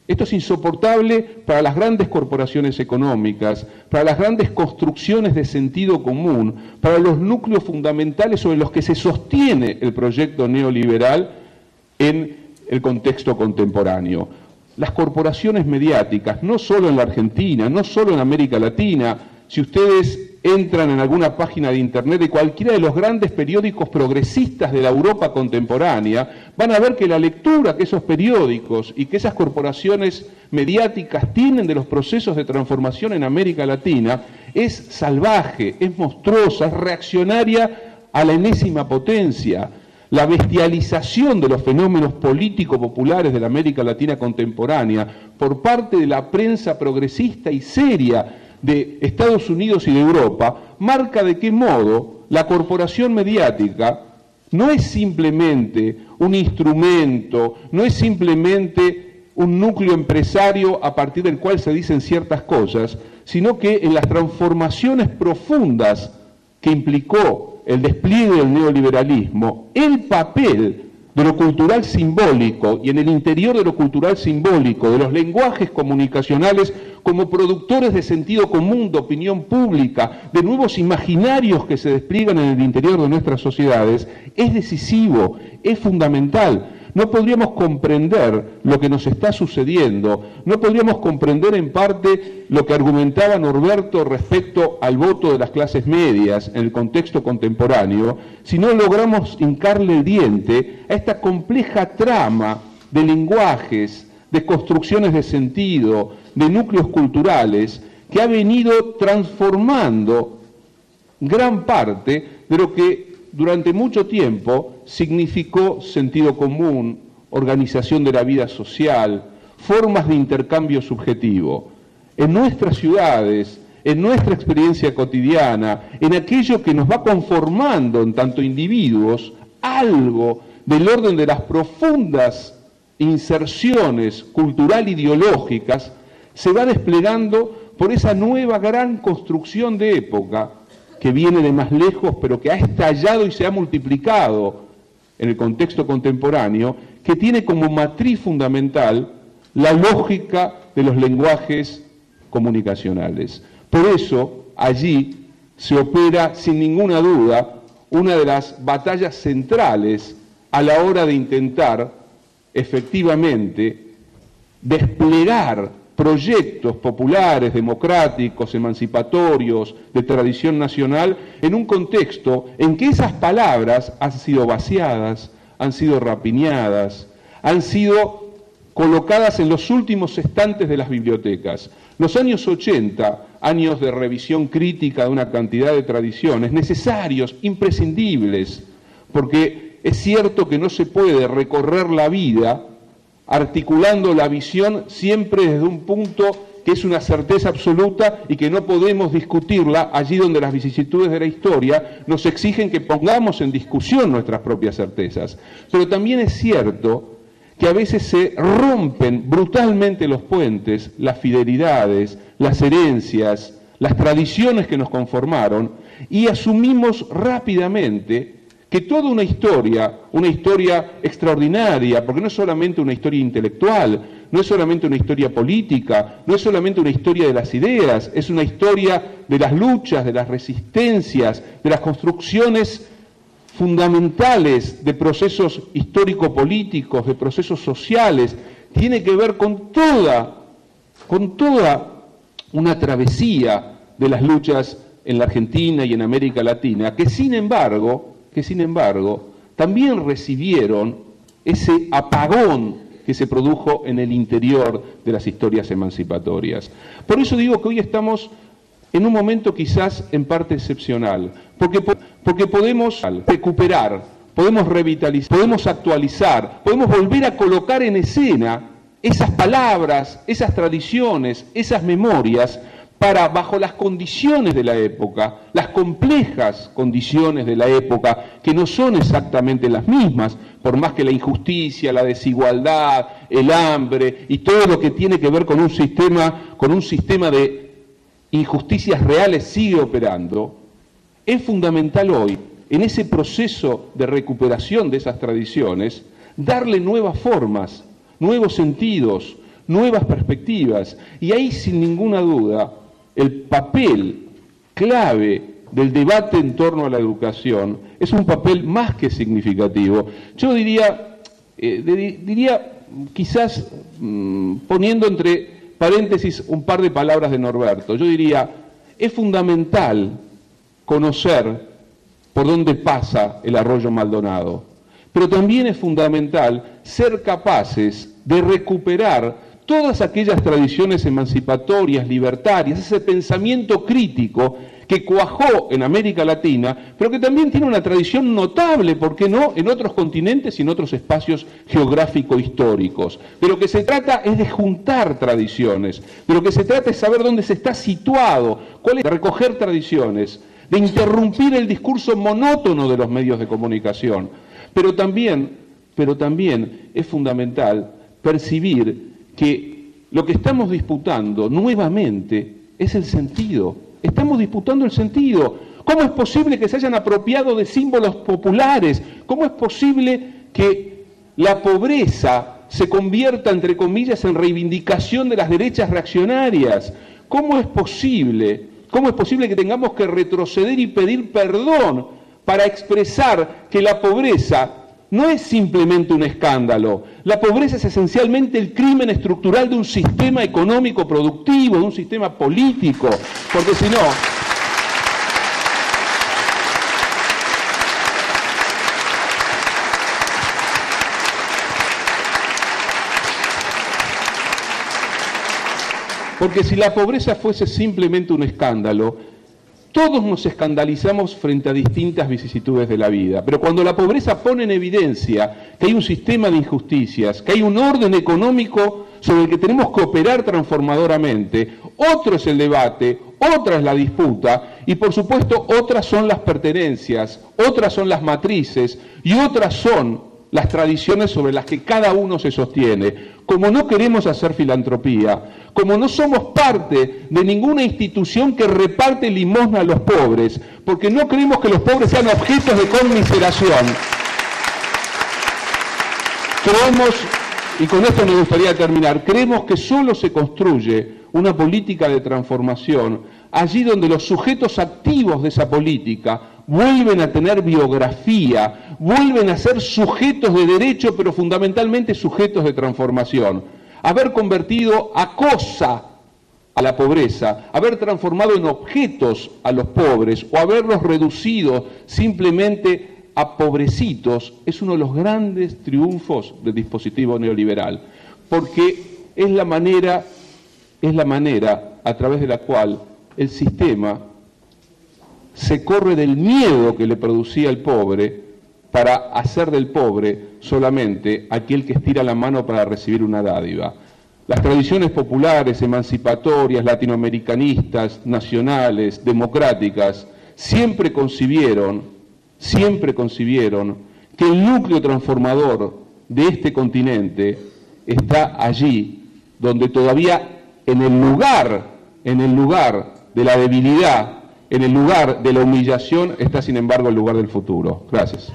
Esto es insoportable para las grandes corporaciones económicas, para las grandes construcciones de sentido común, para los núcleos fundamentales sobre los que se sostiene el proyecto neoliberal en el contexto contemporáneo. Las corporaciones mediáticas, no solo en la Argentina, no solo en América Latina, si ustedes entran en alguna página de internet de cualquiera de los grandes periódicos progresistas de la Europa contemporánea, van a ver que la lectura que esos periódicos y que esas corporaciones mediáticas tienen de los procesos de transformación en América Latina es salvaje, es monstruosa, es reaccionaria a la enésima potencia. La bestialización de los fenómenos político-populares de la América Latina contemporánea por parte de la prensa progresista y seria de Estados Unidos y de Europa marca de qué modo la corporación mediática no es simplemente un instrumento, no es simplemente un núcleo empresario a partir del cual se dicen ciertas cosas, sino que en las transformaciones profundas que implicó el despliegue del neoliberalismo, el papel de lo cultural simbólico y en el interior de lo cultural simbólico, de los lenguajes comunicacionales como productores de sentido común, de opinión pública, de nuevos imaginarios que se despliegan en el interior de nuestras sociedades, es decisivo, es fundamental. No podríamos comprender lo que nos está sucediendo, no podríamos comprender en parte lo que argumentaba Norberto respecto al voto de las clases medias en el contexto contemporáneo, si no logramos hincarle el diente a esta compleja trama de lenguajes, de construcciones de sentido, de núcleos culturales, que ha venido transformando gran parte de lo que durante mucho tiempo significó sentido común, organización de la vida social, formas de intercambio subjetivo. En nuestras ciudades, en nuestra experiencia cotidiana, en aquello que nos va conformando en tanto individuos, algo del orden de las profundas inserciones cultural-ideológicas se va desplegando por esa nueva gran construcción de época que viene de más lejos, pero que ha estallado y se ha multiplicado en el contexto contemporáneo, que tiene como matriz fundamental la lógica de los lenguajes comunicacionales. Por eso, allí se opera, sin ninguna duda, una de las batallas centrales a la hora de intentar, efectivamente, desplegar proyectos populares, democráticos, emancipatorios, de tradición nacional, en un contexto en que esas palabras han sido vaciadas, han sido rapiñadas, han sido colocadas en los últimos estantes de las bibliotecas. Los años 80, años de revisión crítica de una cantidad de tradiciones, necesarios, imprescindibles, porque es cierto que no se puede recorrer la vida articulando la visión siempre desde un punto que es una certeza absoluta y que no podemos discutirla allí donde las vicisitudes de la historia nos exigen que pongamos en discusión nuestras propias certezas. Pero también es cierto que a veces se rompen brutalmente los puentes, las fidelidades, las herencias, las tradiciones que nos conformaron y asumimos rápidamente que toda una historia extraordinaria, porque no es solamente una historia intelectual, no es solamente una historia política, no es solamente una historia de las ideas, es una historia de las luchas, de las resistencias, de las construcciones fundamentales de procesos histórico-políticos, de procesos sociales, tiene que ver con toda una travesía de las luchas en la Argentina y en América Latina, que sin embargo, también recibieron ese apagón que se produjo en el interior de las historias emancipatorias. Por eso digo que hoy estamos en un momento quizás en parte excepcional, porque podemos recuperar, podemos revitalizar, podemos actualizar, podemos volver a colocar en escena esas palabras, esas tradiciones, esas memorias, para, bajo las condiciones de la época, las complejas condiciones de la época, que no son exactamente las mismas, por más que la injusticia, la desigualdad, el hambre y todo lo que tiene que ver con un sistema de injusticias reales sigue operando, es fundamental hoy, en ese proceso de recuperación de esas tradiciones, darle nuevas formas, nuevos sentidos, nuevas perspectivas. Y ahí, sin ninguna duda, el papel clave del debate en torno a la educación es un papel más que significativo. Yo diría quizás poniendo entre paréntesis un par de palabras de Norberto, yo diría, es fundamental conocer por dónde pasa el arroyo Maldonado, pero también es fundamental ser capaces de recuperar todas aquellas tradiciones emancipatorias, libertarias, ese pensamiento crítico que cuajó en América Latina, pero que también tiene una tradición notable, ¿por qué no?, en otros continentes y en otros espacios geográfico-históricos. De lo que se trata es de juntar tradiciones, de lo que se trata es saber dónde se está situado, cuál es, de recoger tradiciones, de interrumpir el discurso monótono de los medios de comunicación. Pero también es fundamental percibir que lo que estamos disputando nuevamente es el sentido. Estamos disputando el sentido. ¿Cómo es posible que se hayan apropiado de símbolos populares? ¿Cómo es posible que la pobreza se convierta, entre comillas, en reivindicación de las derechas reaccionarias? ¿Cómo es posible que tengamos que retroceder y pedir perdón para expresar que la pobreza no es simplemente un escándalo? La pobreza es esencialmente el crimen estructural de un sistema económico productivo, de un sistema político, porque si no... Porque si la pobreza fuese simplemente un escándalo, todos nos escandalizamos frente a distintas vicisitudes de la vida, pero cuando la pobreza pone en evidencia que hay un sistema de injusticias, que hay un orden económico sobre el que tenemos que operar transformadoramente, otro es el debate, otra es la disputa y por supuesto otras son las pertenencias, otras son las matrices y otras son las tradiciones sobre las que cada uno se sostiene. Como no queremos hacer filantropía, como no somos parte de ninguna institución que reparte limosna a los pobres, porque no queremos que los pobres sean objetos de conmiseración, creemos, y con esto me gustaría terminar, creemos que solo se construye una política de transformación allí donde los sujetos activos de esa política vuelven a tener biografía, vuelven a ser sujetos de derecho, pero fundamentalmente sujetos de transformación. Haber convertido a cosa a la pobreza, haber transformado en objetos a los pobres o haberlos reducido simplemente a pobrecitos es uno de los grandes triunfos del dispositivo neoliberal, porque es la manera a través de la cual el sistema se corre del miedo que le producía el pobre para hacer del pobre solamente aquel que estira la mano para recibir una dádiva. Las tradiciones populares, emancipatorias, latinoamericanistas, nacionales, democráticas, siempre concibieron que el núcleo transformador de este continente está allí, donde todavía en el lugar de la debilidad, en el lugar de la humillación, está sin embargo el lugar del futuro. Gracias.